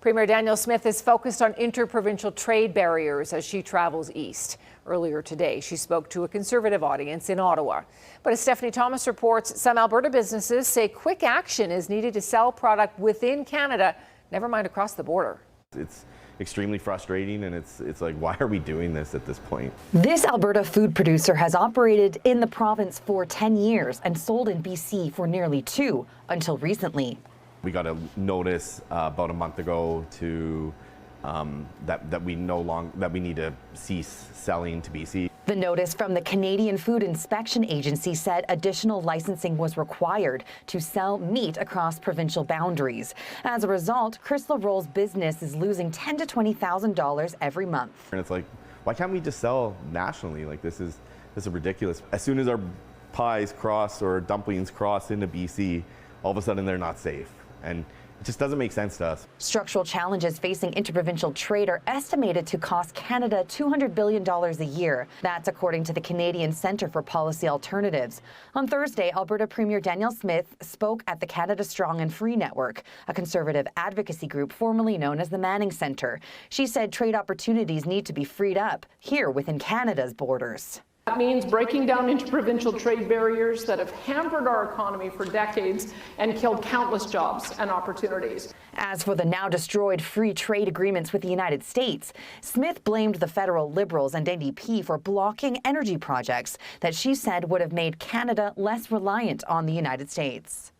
Premier Danielle Smith is focused on interprovincial trade barriers as she travels east. Earlier today, she spoke to a Conservative audience in Ottawa. But as Stephanie Thomas reports, some Alberta businesses say quick action is needed to sell product within Canada, never mind across the border. It's extremely frustrating, and it's like, why are we doing this at this point? This Alberta food producer has operated in the province for 10 years and sold in BC for nearly 2 until recently. We got a notice about a month ago to that we need to cease selling to BC. The notice from the Canadian Food Inspection Agency said additional licensing was required to sell meat across provincial boundaries. As a result, Chris LaRolle's business is losing $10,000 to $20,000 every month. And it's like, why can't we just sell nationally? Like, this is ridiculous. As soon as our pies cross or dumplings cross into BC, all of a sudden they're not safe. And it just doesn't make sense to us. Structural challenges facing interprovincial trade are estimated to cost Canada $200 billion a year. That's according to the Canadian Centre for Policy Alternatives. On Thursday, Alberta Premier Danielle Smith spoke at the Canada Strong and Free Network, a Conservative advocacy group formerly known as the Manning Centre. She said trade opportunities need to be freed up here within Canada's borders. That means breaking down interprovincial trade barriers that have hampered our economy for decades and killed countless jobs and opportunities. As for the now destroyed free trade agreements with the United States, Smith blamed the federal Liberals and NDP for blocking energy projects that she said would have made Canada less reliant on the United States.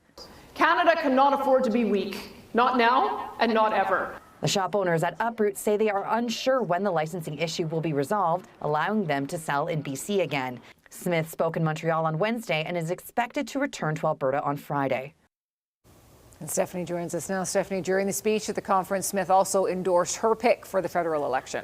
Canada cannot afford to be weak, not now and not ever. The shop owners at Uproot say they are unsure when the licensing issue will be resolved, allowing them to sell in BC again. Smith spoke in Montreal on Wednesday and is expected to return to Alberta on Friday. And Stephanie joins us now. Stephanie, during the speech at the conference, Smith also endorsed her pick for the federal election.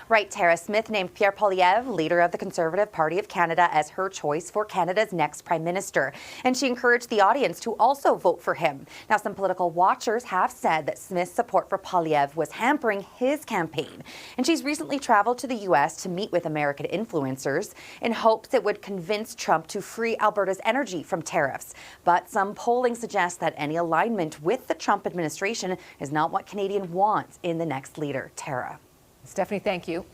Right, Tara. Smith named Pierre Poilievre, leader of the Conservative Party of Canada, as her choice for Canada's next Prime Minister. And she encouraged the audience to also vote for him. Now, some political watchers have said that Smith's support for Poilievre was hampering his campaign. And she's recently traveled to the U.S. to meet with American influencers in hopes it would convince Trump to free Alberta's energy from tariffs. But some polling suggests that any alignment with the Trump administration is not what Canadians want in the next leader. Tara. Stephanie, thank you.